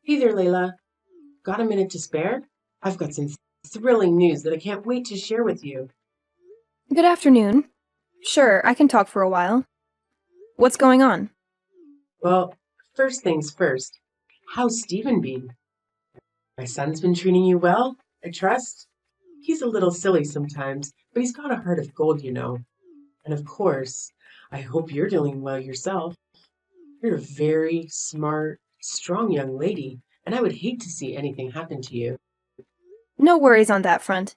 Hey there, Layla. Got a minute to spare? I've got some thrilling news that I can't wait to share with you. Good afternoon. Sure, I can talk for a while. What's going on? Well, first things first. How's Stephen been? My son's been treating you well, I trust? He's a little silly sometimes, but he's got a heart of gold. And of course, I hope you're doing well yourself. You're a very smart, strong young lady, and I would hate to see anything happen to you. No worries on that front.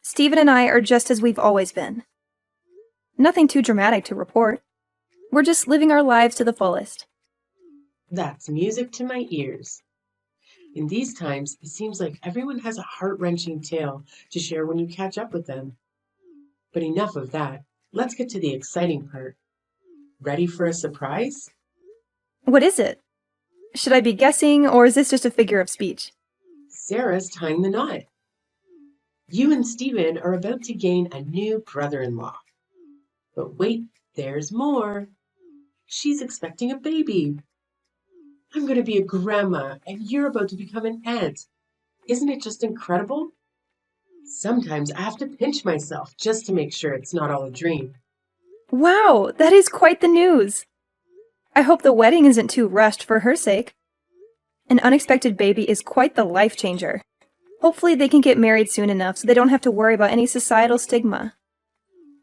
Stephen and I are just as we've always been. Nothing too dramatic to report. We're just living our lives to the fullest. That's music to my ears. In these times, it seems like everyone has a heart-wrenching tale to share when you catch up with them. But enough of that. Let's get to the exciting part. Ready for a surprise? What is it? Should I be guessing, or is this just a figure of speech? Sarah's tying the knot. You and Stephen are about to gain a new brother-in-law. But wait, there's more. She's expecting a baby. I'm going to be a grandma, and you're about to become an aunt. Isn't it just incredible? Sometimes I have to pinch myself just to make sure it's not all a dream. Wow, that is quite the news! I hope the wedding isn't too rushed for her sake. An unexpected baby is quite the life changer. Hopefully they can get married soon enough so they don't have to worry about any societal stigma.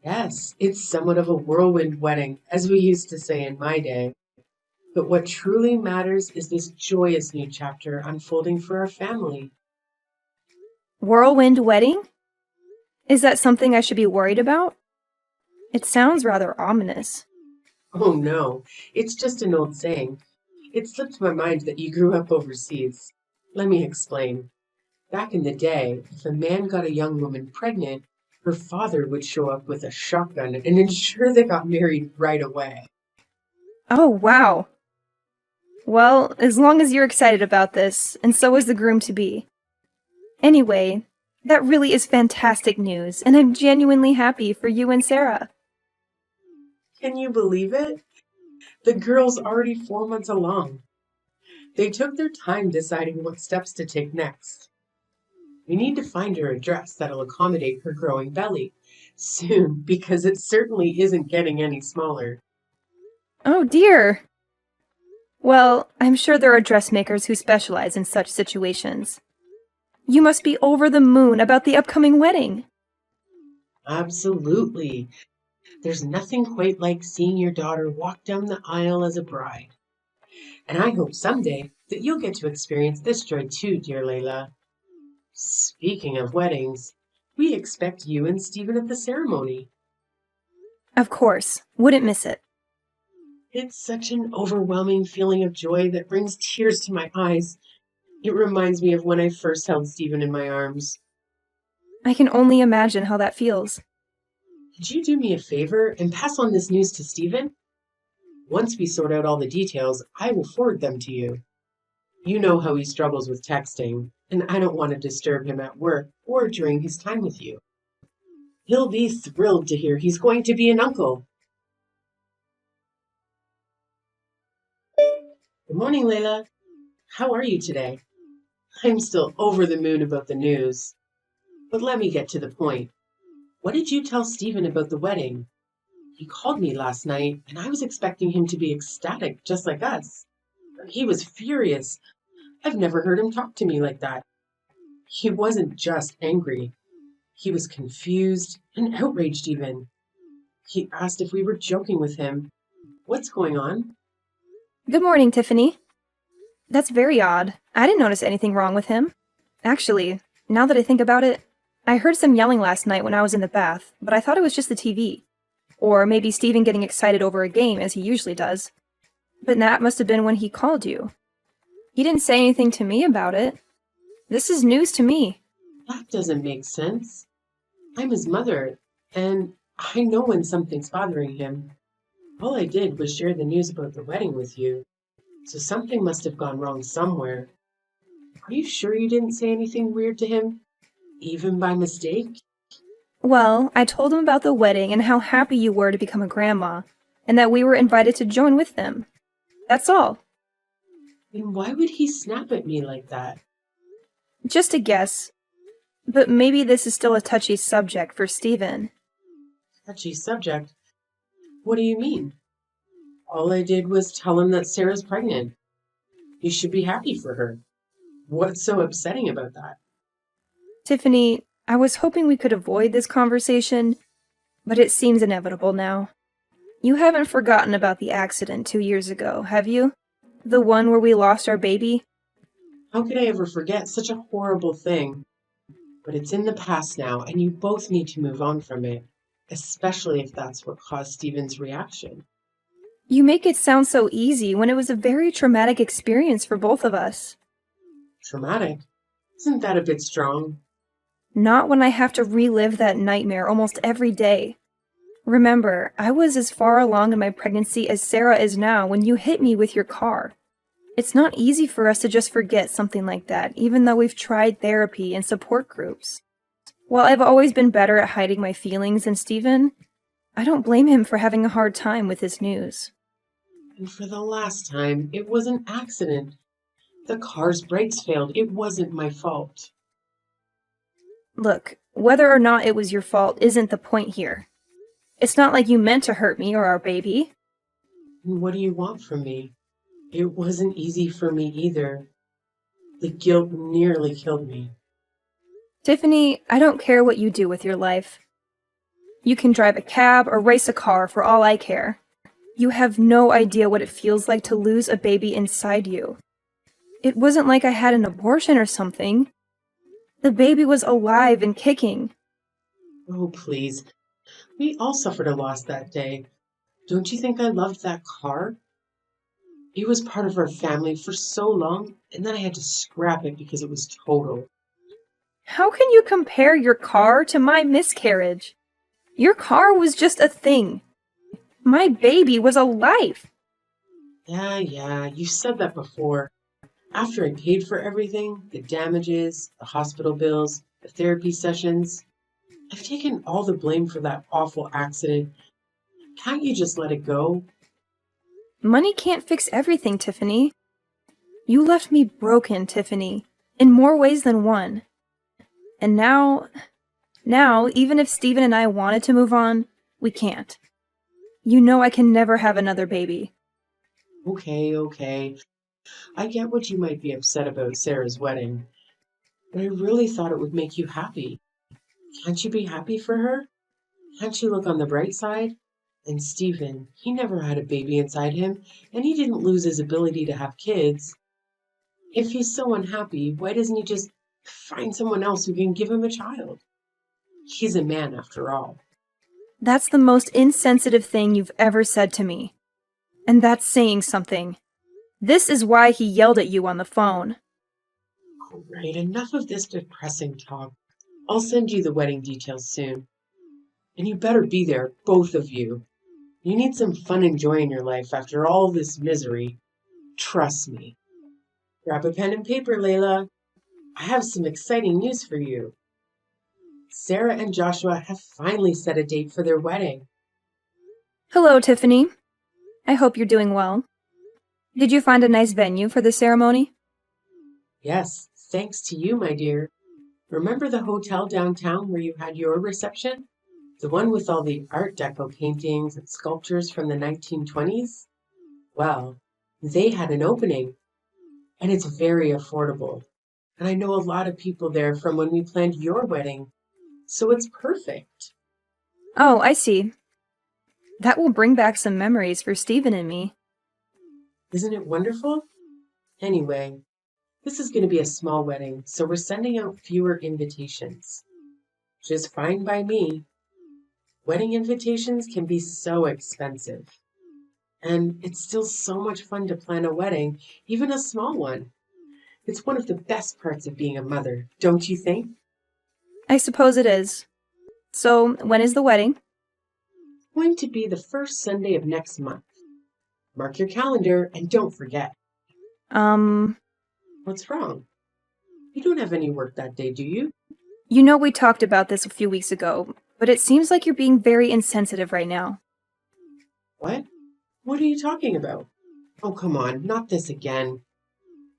Yes, it's somewhat of a whirlwind wedding, as we used to say in my day. But what truly matters is this joyous new chapter unfolding for our family. Whirlwind wedding? Is that something I should be worried about? It sounds rather ominous. Oh no, it's just an old saying. It slipped my mind that you grew up overseas. Let me explain. Back in the day, if a man got a young woman pregnant, her father would show up with a shotgun and ensure they got married right away. Oh, wow. Well, as long as you're excited about this, and so is the groom-to-be. Anyway, that really is fantastic news, and I'm genuinely happy for you and Sarah. Can you believe it? The girl's already 4 months along. They took their time deciding what steps to take next. We need to find her a dress that'll accommodate her growing belly soon because it certainly isn't getting any smaller. Oh dear. Well, I'm sure there are dressmakers who specialize in such situations. You must be over the moon about the upcoming wedding. Absolutely. There's nothing quite like seeing your daughter walk down the aisle as a bride. And I hope someday that you'll get to experience this joy too, dear Layla. Speaking of weddings, we expect you and Stephen at the ceremony. Of course, wouldn't miss it. It's such an overwhelming feeling of joy that brings tears to my eyes. It reminds me of when I first held Stephen in my arms. I can only imagine how that feels. Could you do me a favor and pass on this news to Stephen? Once we sort out all the details, I will forward them to you. You know how he struggles with texting, and I don't want to disturb him at work or during his time with you. He'll be thrilled to hear he's going to be an uncle. Good morning, Layla. How are you today? I'm still over the moon about the news. But let me get to the point. What did you tell Stephen about the wedding? He called me last night, and I was expecting him to be ecstatic, just like us. But he was furious. I've never heard him talk to me like that. He wasn't just angry. He was confused and outraged even. He asked if we were joking with him. What's going on? Good morning, Tiffany. That's very odd. I didn't notice anything wrong with him. Actually, now that I think about it, I heard some yelling last night when I was in the bath, but I thought it was just the TV. Or maybe Steven getting excited over a game, as he usually does. But that must have been when he called you. He didn't say anything to me about it. This is news to me. That doesn't make sense. I'm his mother, and I know when something's bothering him. All I did was share the news about the wedding with you, so something must have gone wrong somewhere. Are you sure you didn't say anything weird to him? Even by mistake? Well, I told him about the wedding and how happy you were to become a grandma, and that we were invited to join with them. That's all. And why would he snap at me like that? Just a guess. But maybe this is still a touchy subject for Stephen. Touchy subject. What do you mean? All I did was tell him that Sarah's pregnant. You should be happy for her. What's so upsetting about that? Tiffany, I was hoping we could avoid this conversation, but it seems inevitable now. You haven't forgotten about the accident 2 years ago, have you? The one where we lost our baby? How could I ever forget such a horrible thing? But it's in the past now, and you both need to move on from it, especially if that's what caused Stephen's reaction. You make it sound so easy when it was a very traumatic experience for both of us. Traumatic? Isn't that a bit strong? Not when I have to relive that nightmare almost every day. Remember, I was as far along in my pregnancy as Sarah is now when you hit me with your car. It's not easy for us to just forget something like that, even though we've tried therapy and support groups. While I've always been better at hiding my feelings than Stephen, I don't blame him for having a hard time with this news. And for the last time, it was an accident. The car's brakes failed. It wasn't my fault. Look, whether or not it was your fault isn't the point here. It's not like you meant to hurt me or our baby. And what do you want from me? It wasn't easy for me either. The guilt nearly killed me. Tiffany, I don't care what you do with your life. You can drive a cab or race a car for all I care. You have no idea what it feels like to lose a baby inside you. It wasn't like I had an abortion or something. The baby was alive and kicking. Oh, please. We all suffered a loss that day. Don't you think I loved that car? It was part of our family for so long, and then I had to scrap it because it was total. How can you compare your car to my miscarriage? Your car was just a thing. My baby was alive. Yeah, you said that before. After I paid for everything, the damages, the hospital bills, the therapy sessions, I've taken all the blame for that awful accident. Can't you just let it go? Money can't fix everything, Tiffany. You left me broken, Tiffany, in more ways than one. And now, even if Stephen and I wanted to move on, we can't. You know I can never have another baby. Okay. I get what you might be upset about Sarah's wedding, but I really thought it would make you happy. Can't you be happy for her? Can't you look on the bright side? And Stephen, he never had a baby inside him, and he didn't lose his ability to have kids. If he's so unhappy, why doesn't he just find someone else who can give him a child? He's a man after all. That's the most insensitive thing you've ever said to me. And that's saying something. This is why he yelled at you on the phone. All right, enough of this depressing talk. I'll send you the wedding details soon. And you better be there, both of you. You need some fun and joy in your life after all this misery. Trust me. Grab a pen and paper, Layla. I have some exciting news for you. Sarah and Joshua have finally set a date for their wedding. Hello, Tiffany. I hope you're doing well. Did you find a nice venue for the ceremony? Yes, thanks to you, my dear. Remember the hotel downtown where you had your reception? The one with all the Art Deco paintings and sculptures from the 1920s? Well, they had an opening, and it's very affordable. And I know a lot of people there from when we planned your wedding, so it's perfect. Oh, I see. That will bring back some memories for Stephen and me. Isn't it wonderful? Anyway, this is going to be a small wedding, so we're sending out fewer invitations. Which is fine by me. Wedding invitations can be so expensive. And it's still so much fun to plan a wedding, even a small one. It's one of the best parts of being a mother, don't you think? I suppose it is. So, when is the wedding? It's going to be the first Sunday of next month. Mark your calendar and don't forget. What's wrong? You don't have any work that day, do you? You know we talked about this a few weeks ago, but it seems like you're being very insensitive right now. What? What are you talking about? Oh, come on, not this again.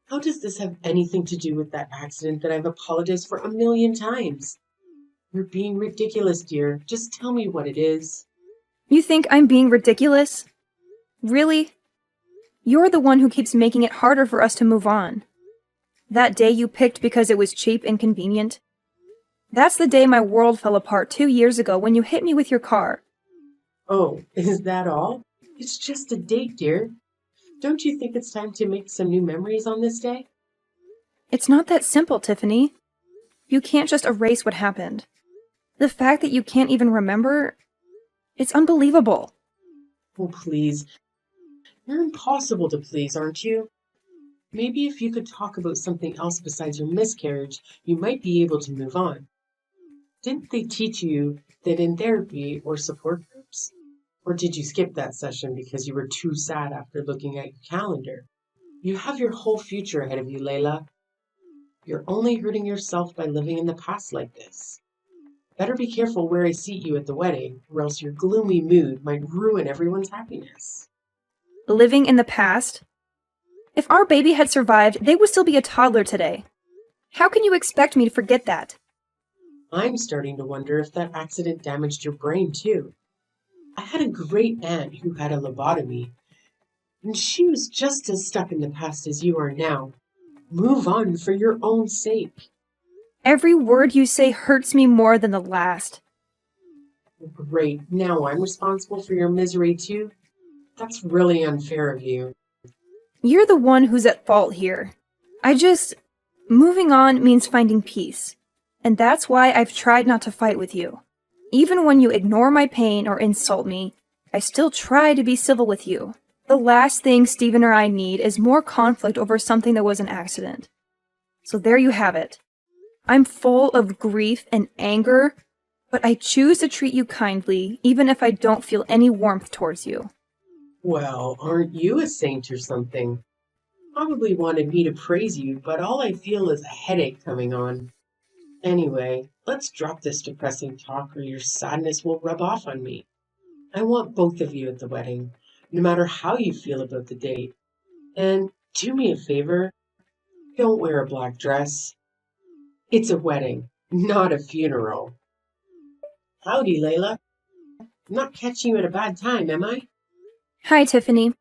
How does this have anything to do with that accident that I've apologized for a million times? You're being ridiculous, dear. Just tell me what it is. You think I'm being ridiculous? Really? You're the one who keeps making it harder for us to move on. That day you picked because it was cheap and convenient. That's the day my world fell apart 2 years ago when you hit me with your car. Oh, is that all? It's just a date, dear. Don't you think it's time to make some new memories on this day? It's not that simple, Tiffany. You can't just erase what happened. The fact that you can't even remember, it's unbelievable. Oh, please. You're impossible to please, aren't you? Maybe if you could talk about something else besides your miscarriage, you might be able to move on. Didn't they teach you that in therapy or support groups? Or did you skip that session because you were too sad after looking at your calendar? You have your whole future ahead of you, Layla. You're only hurting yourself by living in the past like this. Better be careful where I seat you at the wedding, or else your gloomy mood might ruin everyone's happiness. Living in the past? If our baby had survived, they would still be a toddler today. How can you expect me to forget that? I'm starting to wonder if that accident damaged your brain too. I had a great aunt who had a lobotomy, and she was just as stuck in the past as you are now. Move on for your own sake. Every word you say hurts me more than the last. Great, now I'm responsible for your misery too? That's really unfair of you. You're the one who's at fault here. Moving on means finding peace. And that's why I've tried not to fight with you. Even when you ignore my pain or insult me, I still try to be civil with you. The last thing Stephen or I need is more conflict over something that was an accident. So there you have it. I'm full of grief and anger, but I choose to treat you kindly, even if I don't feel any warmth towards you. Well, aren't you a saint or something? Probably wanted me to praise you, but all I feel is a headache coming on. Anyway, let's drop this depressing talk or your sadness will rub off on me. I want both of you at the wedding, no matter how you feel about the date. And do me a favor, don't wear a black dress. It's a wedding, not a funeral. Howdy, Layla. I'm not catching you at a bad time, am I? Hi, Tiffany.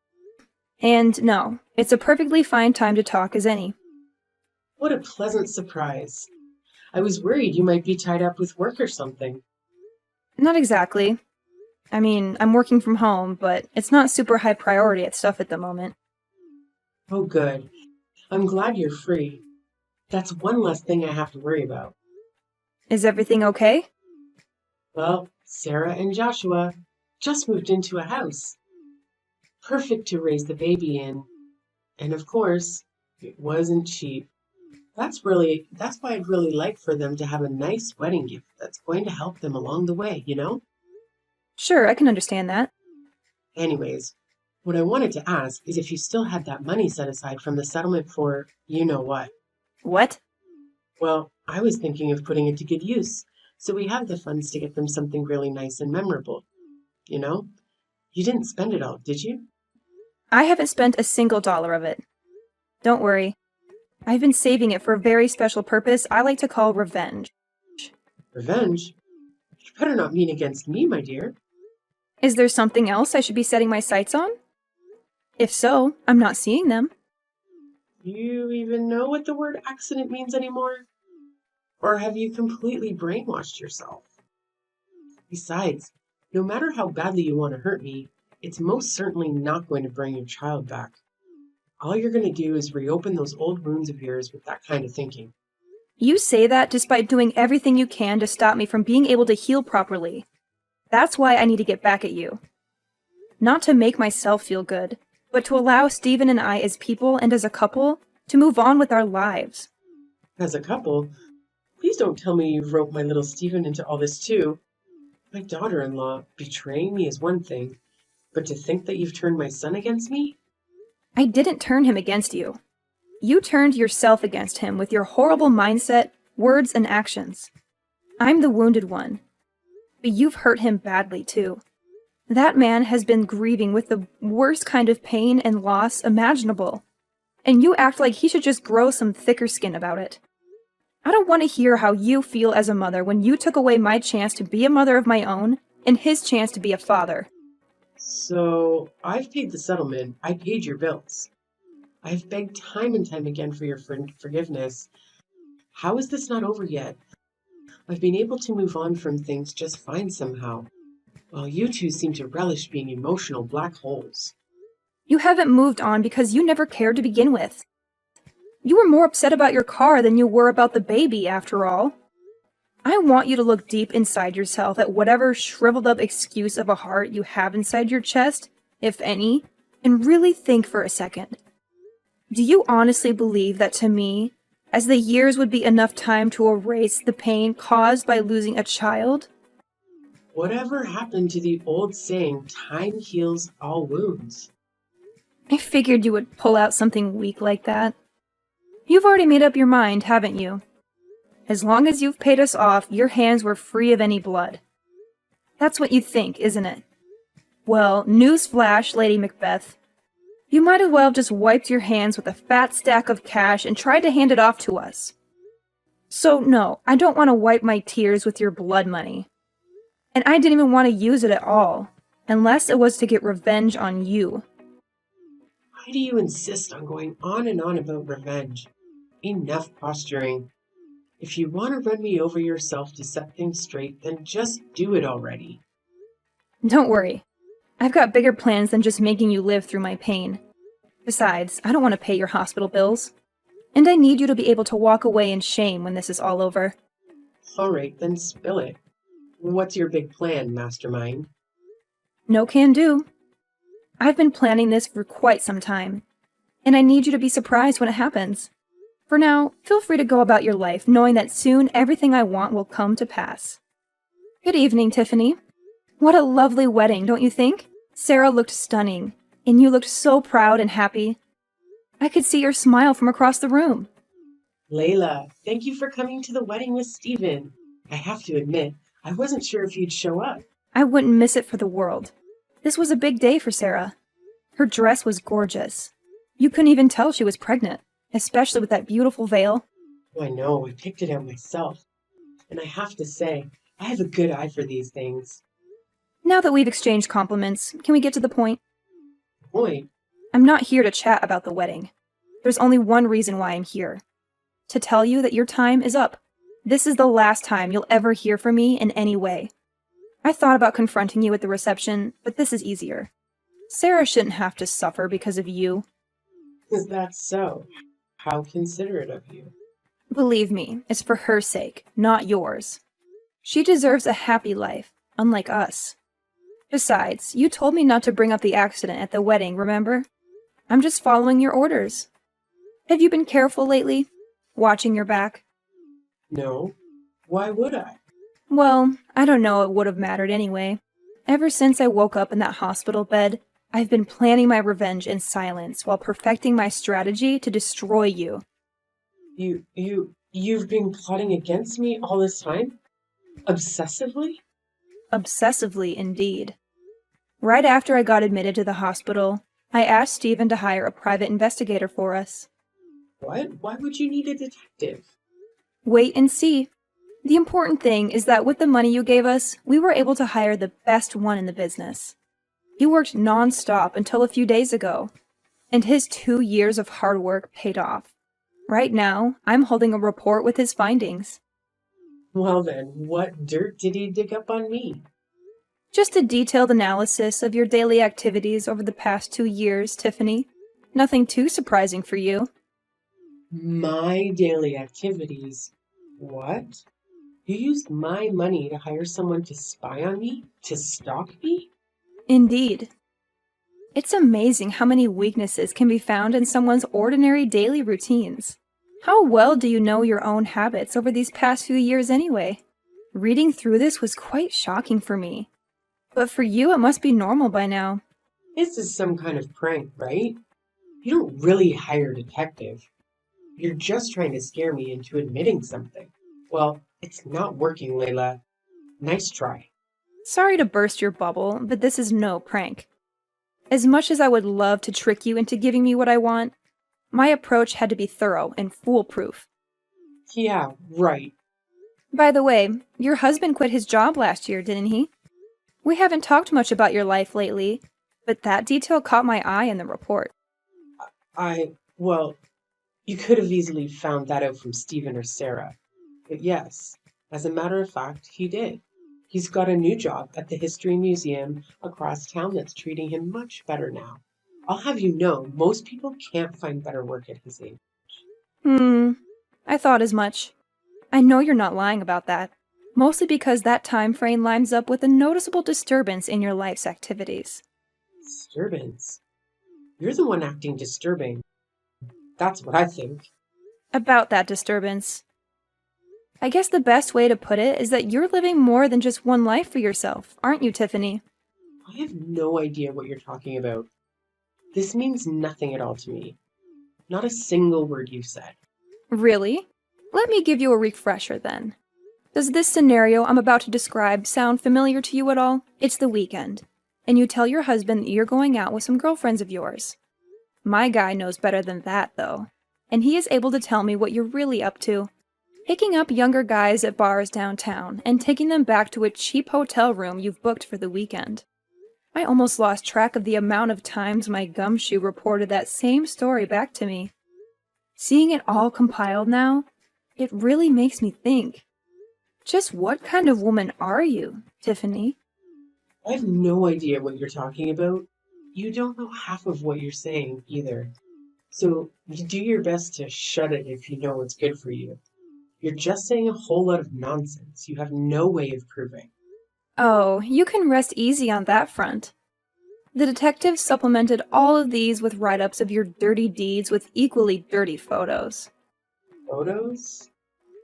And no, it's a perfectly fine time to talk as any. What a pleasant surprise. I was worried you might be tied up with work or something. Not exactly. I mean, I'm working from home, but it's not super high priority at stuff at the moment. Oh, good. I'm glad you're free. That's one less thing I have to worry about. Is everything okay? Well, Sarah and Joshua just moved into a house. Perfect to raise the baby in. And of course, it wasn't cheap. That's why I'd really like for them to have a nice wedding gift that's going to help them along the way, you know? Sure, I can understand that. Anyways, what I wanted to ask is if you still had that money set aside from the settlement for you know what. What? Well, I was thinking of putting it to good use, so we have the funds to get them something really nice and memorable. You know? You didn't spend it all, did you? I haven't spent a single dollar of it. Don't worry. I've been saving it for a very special purpose I like to call revenge. Revenge? You better not mean against me, my dear. Is there something else I should be setting my sights on? If so, I'm not seeing them. You even know what the word accident means anymore? Or have you completely brainwashed yourself? Besides, no matter how badly you want to hurt me, it's most certainly not going to bring your child back. All you're going to do is reopen those old wounds of yours with that kind of thinking. You say that despite doing everything you can to stop me from being able to heal properly. That's why I need to get back at you. Not to make myself feel good, but to allow Stephen and I as people and as a couple to move on with our lives. As a couple, please don't tell me you've roped my little Stephen into all this too. My daughter-in-law betraying me is one thing, but to think that you've turned my son against me? I didn't turn him against you. You turned yourself against him with your horrible mindset, words, and actions. I'm the wounded one. But you've hurt him badly, too. That man has been grieving with the worst kind of pain and loss imaginable. and you act like he should just grow some thicker skin about it. I don't want to hear how you feel as a mother when you took away my chance to be a mother of my own and his chance to be a father. So, I've paid the settlement. I paid your bills. I've begged time and time again for your forgiveness. How is this not over yet? I've been able to move on from things just fine somehow, while you two seem to relish being emotional black holes. You haven't moved on because you never cared to begin with. You were more upset about your car than you were about the baby, after all. I want you to look deep inside yourself at whatever shriveled up excuse of a heart you have inside your chest, if any, and really think for a second. Do you honestly believe that to me, as the years would be enough time to erase the pain caused by losing a child? Whatever happened to the old saying, time heals all wounds? I figured you would pull out something weak like that. You've already made up your mind, haven't you? As long as you've paid us off, your hands were free of any blood. That's what you think, isn't it? Well, newsflash, Lady Macbeth. You might as well have just wiped your hands with a fat stack of cash and tried to hand it off to us. So no, I don't want to wipe my tears with your blood money. And I didn't even want to use it at all, unless it was to get revenge on you. Why do you insist on going on and on about revenge? Enough posturing. If you want to run me over yourself to set things straight, then just do it already. Don't worry. I've got bigger plans than just making you live through my pain. Besides, I don't want to pay your hospital bills. And I need you to be able to walk away in shame when this is all over. All right, then spill it. What's your big plan, mastermind? No can do. I've been planning this for quite some time, and I need you to be surprised when it happens. For now, feel free to go about your life knowing that soon everything I want will come to pass. Good evening, Tiffany. What a lovely wedding, don't you think? Sarah looked stunning, and you looked so proud and happy. I could see your smile from across the room. Layla, thank you for coming to the wedding with Stephen. I have to admit, I wasn't sure if you'd show up. I wouldn't miss it for the world. This was a big day for Sarah. Her dress was gorgeous. You couldn't even tell she was pregnant, especially with that beautiful veil. Oh, I know, I picked it out myself. And I have to say, I have a good eye for these things. Now that we've exchanged compliments, can we get to the point? Point? I'm not here to chat about the wedding. There's only one reason why I'm here. To tell you that your time is up. This is the last time you'll ever hear from me in any way. I thought about confronting you at the reception, but this is easier. Sarah shouldn't have to suffer because of you. Is that so? How considerate of you. Believe me, it's for her sake, not yours. She deserves a happy life, unlike us. Besides, you told me not to bring up the accident at the wedding, remember? I'm just following your orders. Have you been careful lately? Watching your back? No. Why would I? Well, I don't know it would have mattered anyway. Ever since I woke up in that hospital bed, I've been planning my revenge in silence while perfecting my strategy to destroy you. You've been plotting against me all this time? Obsessively? Obsessively, indeed. Right after I got admitted to the hospital, I asked Stephen to hire a private investigator for us. What? Why would you need a detective? Wait and see. The important thing is that with the money you gave us, we were able to hire the best one in the business. He worked non-stop until a few days ago, and his 2 years of hard work paid off. Right now, I'm holding a report with his findings. Well then, what dirt did he dig up on me? Just a detailed analysis of your daily activities over the past 2 years, Tiffany. Nothing too surprising for you. My daily activities? What? You used my money to hire someone to spy on me? To stalk me? Indeed. It's amazing how many weaknesses can be found in someone's ordinary daily routines. How well do you know your own habits over these past few years anyway? Reading through this was quite shocking for me. But for you, it must be normal by now. This is some kind of prank, right? You don't really hire a detective. You're just trying to scare me into admitting something. Well, it's not working, Layla. Nice try. Sorry to burst your bubble, but this is no prank. As much as I would love to trick you into giving me what I want, My approach had to be thorough and foolproof. Yeah, right. By the way, your husband quit his job last year, didn't he? We haven't talked much about your life lately, but that detail caught my eye in the report. Well, you could have easily found that out from Stephen or Sarah. But yes, as a matter of fact, he did. He's got a new job at the History Museum across town that's treating him much better now. I'll have you know, most people can't find better work at his age. I thought as much. I know you're not lying about that, mostly because that time frame lines up with a noticeable disturbance in your life's activities. Disturbance? You're the one acting disturbing. That's what I think. About that disturbance. I guess the best way to put it is that you're living more than just one life for yourself, aren't you, Tiffany? I have no idea what you're talking about. This means nothing at all to me. Not a single word you've said. Really? Let me give you a refresher then. Does this scenario I'm about to describe sound familiar to you at all? It's the weekend, and you tell your husband that you're going out with some girlfriends of yours. My guy knows better than that, though, and he is able to tell me what you're really up to. Picking up younger guys at bars downtown and taking them back to a cheap hotel room you've booked for the weekend. I almost lost track of the amount of times my gumshoe reported that same story back to me. Seeing it all compiled now, it really makes me think. Just what kind of woman are you, Tiffany? I have no idea what you're talking about. You don't know half of what you're saying either. So you do your best to shut it if you know what's good for you. You're just saying a whole lot of nonsense you have no way of proving. Oh, you can rest easy on that front. The detective supplemented all of these with write-ups of your dirty deeds with equally dirty photos. Photos?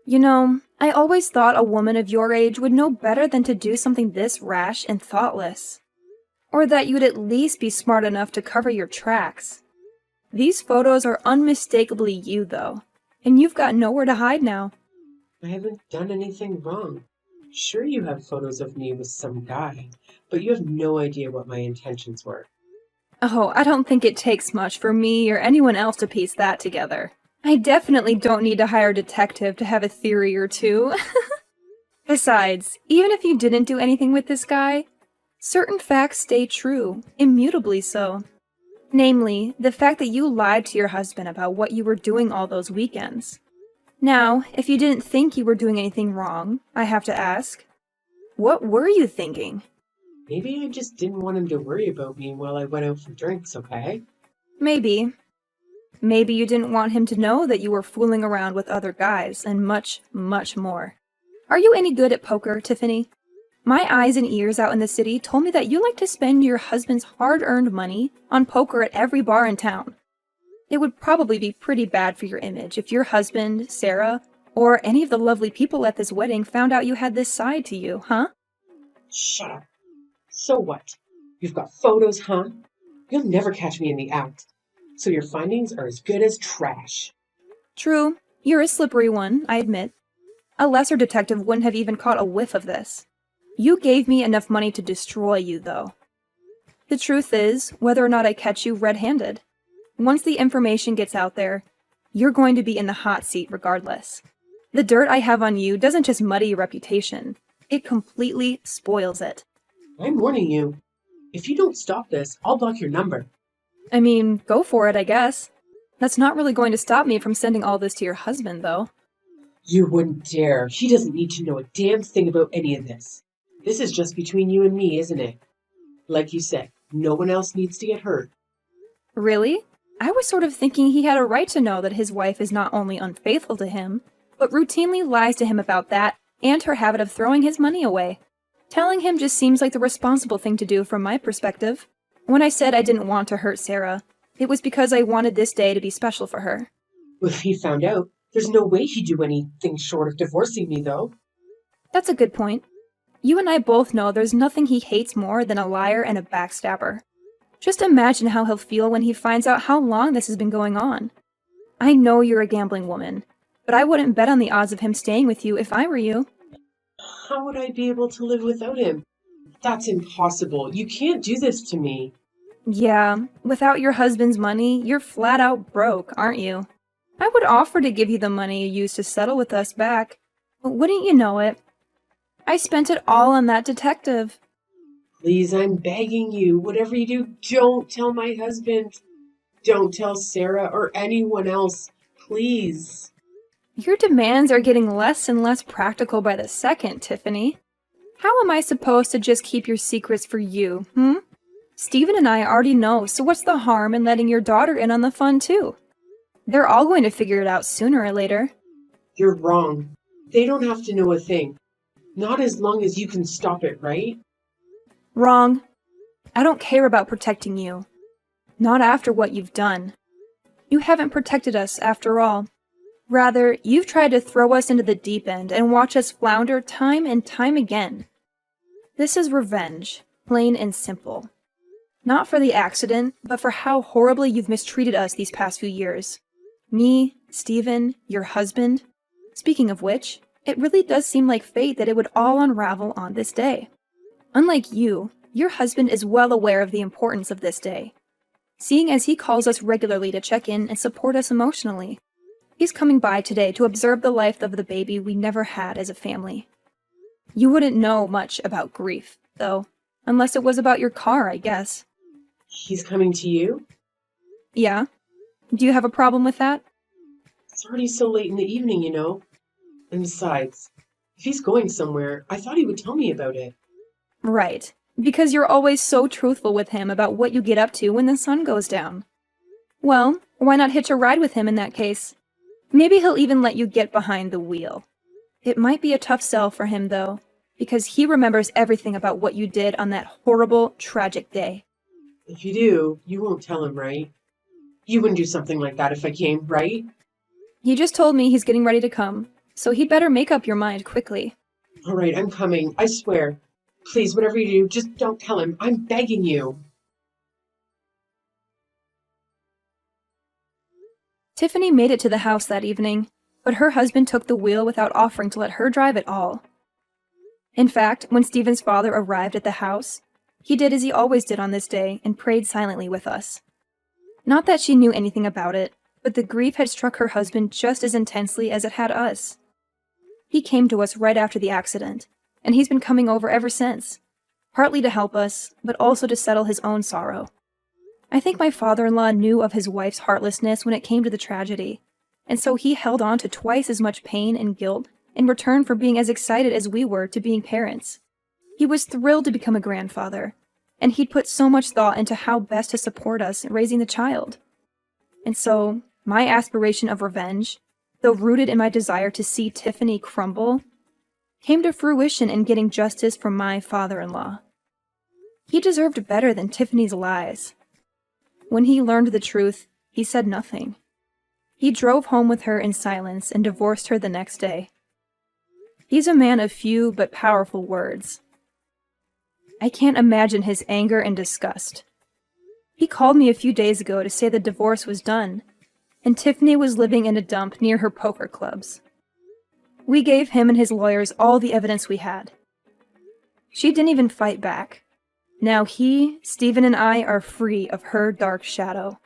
You know, I always thought a woman of your age would know better than to do something this rash and thoughtless. Or that you'd at least be smart enough to cover your tracks. These photos are unmistakably you, though, and you've got nowhere to hide now. I haven't done anything wrong. Sure, you have photos of me with some guy, but you have no idea what my intentions were. Oh, I don't think it takes much for me or anyone else to piece that together. I definitely don't need to hire a detective to have a theory or two. Besides, even if you didn't do anything with this guy, certain facts stay true, immutably so. Namely, the fact that you lied to your husband about what you were doing all those weekends. Now, if you didn't think you were doing anything wrong, I have to ask, what were you thinking? Maybe I just didn't want him to worry about me while I went out for drinks, okay? Maybe. Maybe you didn't want him to know that you were fooling around with other guys, and much, much more. Are you any good at poker, Tiffany? My eyes and ears out in the city told me that you like to spend your husband's hard-earned money on poker at every bar in town. It would probably be pretty bad for your image if your husband, Sarah, or any of the lovely people at this wedding found out you had this side to you, huh? Shut up. So what? You've got photos, huh? You'll never catch me in the act. So your findings are as good as trash. True, you're a slippery one, I admit. A lesser detective wouldn't have even caught a whiff of this. You gave me enough money to destroy you, though. The truth is, whether or not I catch you red-handed, once the information gets out there, you're going to be in the hot seat regardless. The dirt I have on you doesn't just muddy your reputation, it completely spoils it. I'm warning you. If you don't stop this, I'll block your number. I mean, go for it, I guess. That's not really going to stop me from sending all this to your husband, though. You wouldn't dare. He doesn't need to know a damn thing about any of this. This is just between you and me, isn't it? Like you said, no one else needs to get hurt. Really? I was sort of thinking he had a right to know that his wife is not only unfaithful to him, but routinely lies to him about that and her habit of throwing his money away. Telling him just seems like the responsible thing to do from my perspective. When I said I didn't want to hurt Sarah, it was because I wanted this day to be special for her. Well, if he found out, there's no way he'd do anything short of divorcing me, though. That's a good point. You and I both know there's nothing he hates more than a liar and a backstabber. Just imagine how he'll feel when he finds out how long this has been going on. I know you're a gambling woman, but I wouldn't bet on the odds of him staying with you if I were you. How would I be able to live without him? That's impossible. You can't do this to me. Yeah, without your husband's money, you're flat out broke, aren't you? I would offer to give you the money you used to settle with us back, but wouldn't you know it? I spent it all on that detective. Please, I'm begging you, whatever you do, don't tell my husband. Don't tell Sarah or anyone else. Please. Your demands are getting less and less practical by the second, Tiffany. How am I supposed to just keep your secrets for you, Stephen and I already know, so what's the harm in letting your daughter in on the fun too? They're all going to figure it out sooner or later. You're wrong. They don't have to know a thing. Not as long as you can stop it, right? Wrong. I don't care about protecting you. Not after what you've done. You haven't protected us after all. Rather, you've tried to throw us into the deep end and watch us flounder time and time again. This is revenge, plain and simple. Not for the accident, but for how horribly you've mistreated us these past few years. Me, Stephen, your husband. Speaking of which, it really does seem like fate that it would all unravel on this day. Unlike you, your husband is well aware of the importance of this day, seeing as he calls us regularly to check in and support us emotionally. He's coming by today to observe the life of the baby we never had as a family. You wouldn't know much about grief, though, unless it was about your car, I guess. He's coming to you? Yeah? Do you have a problem with that? It's already so late in the evening, you know. And besides, if he's going somewhere, I thought he would tell me about it. Right. Because you're always so truthful with him about what you get up to when the sun goes down. Well, why not hitch a ride with him in that case? Maybe he'll even let you get behind the wheel. It might be a tough sell for him, though, because he remembers everything about what you did on that horrible, tragic day. If you do, you won't tell him, right? You wouldn't do something like that if I came, right? He just told me he's getting ready to come, so he'd better make up your mind quickly. All right, I'm coming, I swear. Please, whatever you do, just don't tell him. I'm begging you. Tiffany made it to the house that evening, but her husband took the wheel without offering to let her drive at all. In fact, when Stephen's father arrived at the house, he did as he always did on this day and prayed silently with us. Not that she knew anything about it, but the grief had struck her husband just as intensely as it had us. He came to us right after the accident, and he's been coming over ever since, partly to help us, but also to settle his own sorrow. I think my father-in-law knew of his wife's heartlessness when it came to the tragedy, and so he held on to twice as much pain and guilt in return for being as excited as we were to being parents. He was thrilled to become a grandfather, and he'd put so much thought into how best to support us in raising the child. And so, my aspiration of revenge, though rooted in my desire to see Tiffany crumble, came to fruition in getting justice from my father-in-law. He deserved better than Tiffany's lies. When he learned the truth, he said nothing. He drove home with her in silence and divorced her the next day. He's a man of few but powerful words. I can't imagine his anger and disgust. He called me a few days ago to say the divorce was done, and Tiffany was living in a dump near her poker clubs. We gave him and his lawyers all the evidence we had. She didn't even fight back. Now he, Stephen, and I are free of her dark shadow.